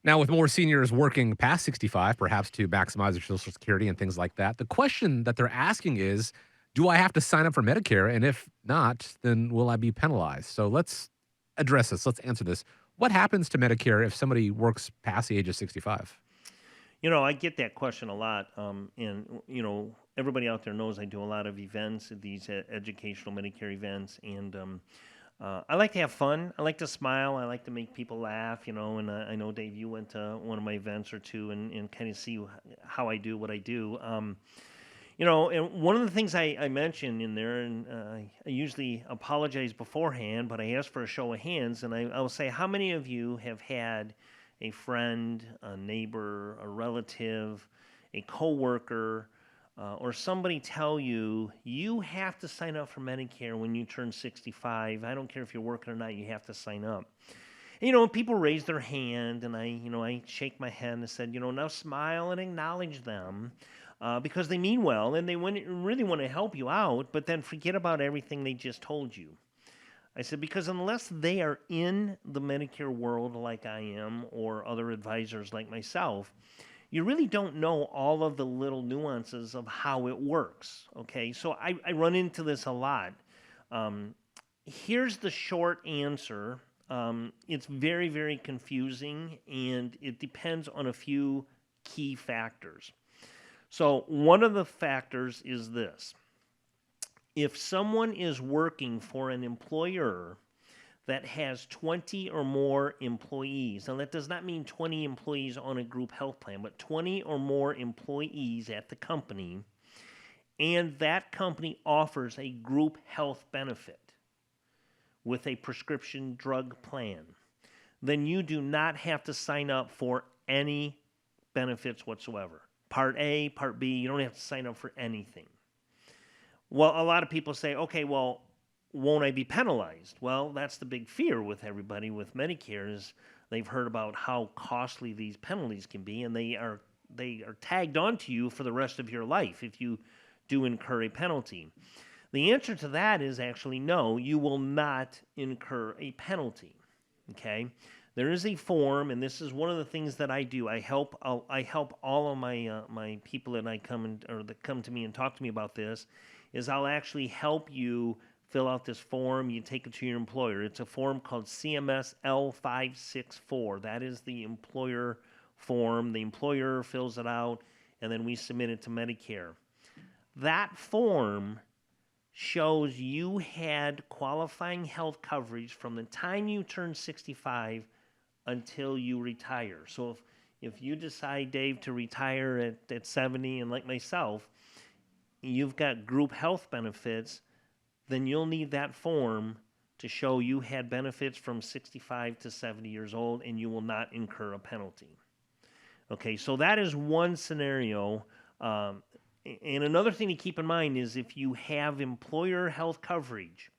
Now, with more seniors working past 65, perhaps to maximize their Social Security and things like that, the question that they're asking is, do I have to sign up for Medicare? And if not, then will I be penalized? So let's address this. Let's answer this. What happens to Medicare if somebody works past the age of 65? I get that question a lot, and everybody out there knows I do a lot of events, these educational Medicare events, and I like to have fun. I like to smile. I like to make people laugh, And I know Dave, you went to one of my events or two, and kind of see how I do what I do. And one of the things I mentioned in there, and I usually apologize beforehand, but I ask for a show of hands, and I will say, how many of you have had a friend, a neighbor, a relative, a coworker, or somebody tell you you have to sign up for Medicare when you turn 65? I don't care if you're working or not, you have to sign up. And, people raise their hand, and I shake my head and said, now smile and acknowledge them, because they mean well and they really want to help you out, but then forget about everything they just told you. I said, because unless they are in the Medicare world like I am, or other advisors like myself, you really don't know all of the little nuances of how it works. Okay, so I run into this a lot. Um, Here's the short answer. It's very, very confusing, and it depends on a few key factors. So, one of the factors is this: if someone is working for an employer that has 20 or more employees, now that does not mean 20 employees on a group health plan, but 20 or more employees at the company, and that company offers a group health benefit with a prescription drug plan, then you do not have to sign up for any benefits whatsoever. Part A, Part B, you don't have to sign up for anything. Well, a lot of people say, okay, well, won't I be penalized? Well, that's the big fear with everybody with Medicare is they've heard about how costly these penalties can be, and they are tagged onto you for the rest of your life if you do incur a penalty. The answer to that is actually no, you will not incur a penalty. Okay? There is a form, and this is one of the things that I do. I help all of my people that I come and or that come to me and talk to me about this. Is I'll actually help you fill out this form. You take it to your employer. It's a form called CMS L564. That is the employer form. The employer fills it out, and then we submit it to Medicare. That form shows you had qualifying health coverage from the time you turn 65 until you retire. So if you decide, Dave, to retire at 70, and like myself, you've got group health benefits, then you'll need that form to show you had benefits from 65 to 70 years old, and you will not incur a penalty. Okay, so that is one scenario. And another thing to keep in mind is if you have employer health coverage,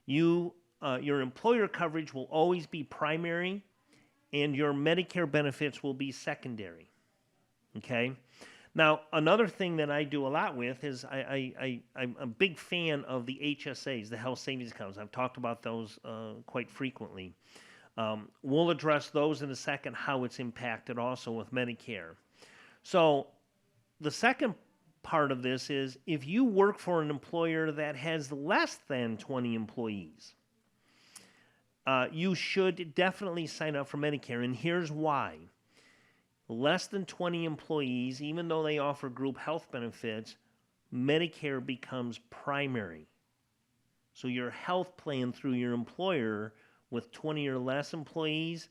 your employer coverage will always be primary, and your Medicare benefits will be secondary. Okay. Now, another thing that I do a lot with is I'm a big fan of the HSAs, the health savings accounts. I've talked about those quite frequently. We'll address those in a second, how it's impacted also with Medicare. So, the second part of this is if you work for an employer that has less than 20 employees, you should definitely sign up for Medicare. And here's why: less than 20 employees, even though they offer group health benefits, Medicare becomes primary. So your health plan through your employer with 20 or less employees,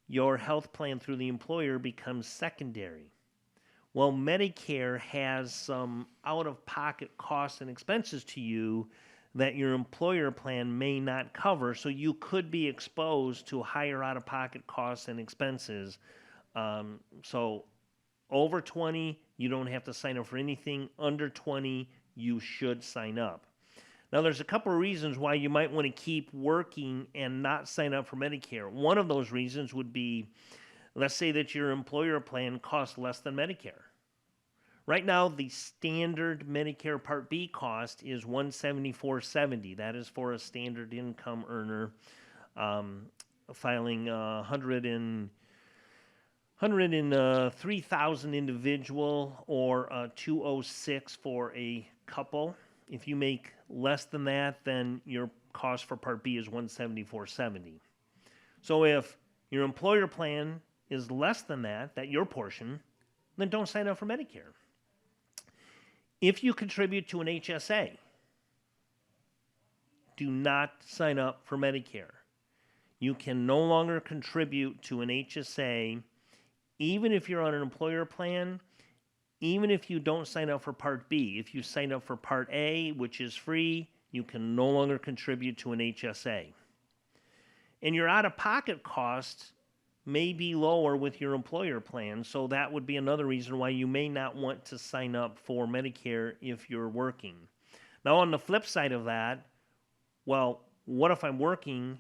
your health plan through the employer becomes secondary. Well, Medicare has some out of pocket costs and expenses to you that your employer plan may not cover. So you could be exposed to higher out of pocket costs and expenses. So over 20, you don't have to sign up for anything. Under 20, you should sign up. Now, there's a couple of reasons why you might want to keep working and not sign up for Medicare. One of those reasons would be, let's say that your employer plan costs less than Medicare. Right now, the standard Medicare Part B cost is $174.70. That is for a standard income earner, filing 100 and 103,000 individual or 206 for a couple. If you make less than that, then your cost for Part B is 174.70. So if your employer plan is less than that your portion, then don't sign up for Medicare. If you contribute to an HSA, do not sign up for Medicare. You can no longer contribute to an HSA even if you're on an employer plan, even if you don't sign up for Part B. If you sign up for Part A, which is free, you can no longer contribute to an HSA. And your out-of-pocket costs may be lower with your employer plan, so that would be another reason why you may not want to sign up for Medicare if you're working. Now, on the flip side of that, well, what if I'm working?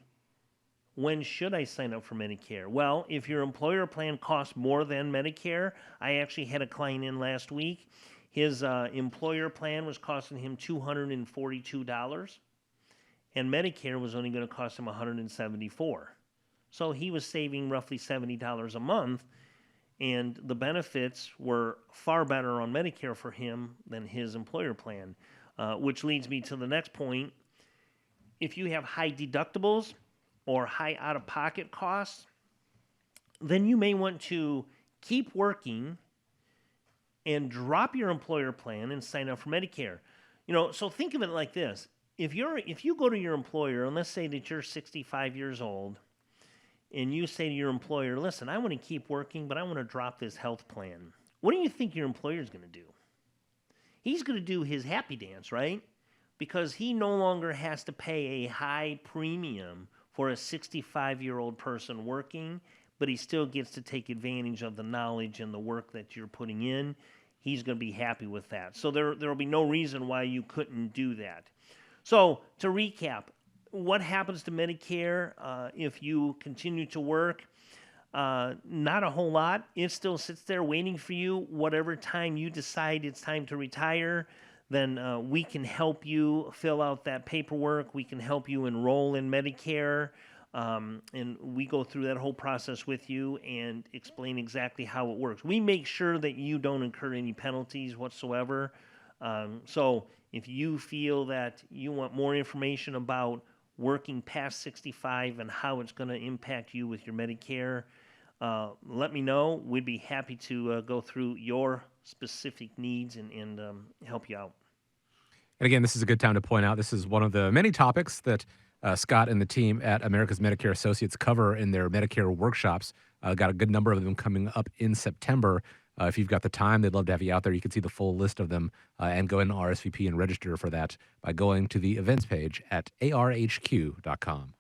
When should I sign up for Medicare? Well, if your employer plan costs more than Medicare, I actually had a client in last week. His employer plan was costing him $242, and Medicare was only going to cost him $174. So he was saving roughly $70 a month, and the benefits were far better on Medicare for him than his employer plan, which leads me to the next point. If you have high deductibles or high out-of-pocket costs, then you may want to keep working and drop your employer plan and sign up for Medicare. So think of it like this. If you go to your employer, and let's say that you're 65 years old, and you say to your employer, listen, I want to keep working, but I want to drop this health plan. What do you think your employer is going to do? He's going to do his happy dance, right? Because he no longer has to pay a high premium for a 65-year-old person working, but he still gets to take advantage of the knowledge and the work that you're putting in. He's going to be happy with that. So there will be no reason why you couldn't do that. So to recap, what happens to Medicare if you continue to work? Not a whole lot. It still sits there waiting for you. Whatever time you decide it's time to retire, then we can help you fill out that paperwork. We can help you enroll in Medicare. And we go through that whole process with you and explain exactly how it works. We make sure that you don't incur any penalties whatsoever. So if you feel that you want more information about working past 65 and how it's going to impact you with your Medicare, let me know. We'd be happy to go through your specific needs and help you out. And again, this is a good time to point out this is one of the many topics that Scott and the team at America's Medicare Associates cover in their Medicare workshops. Got a good number of them coming up in September. If you've got the time, they'd love to have you out there. You can see the full list of them and go in RSVP and register for that by going to the events page at arhq.com.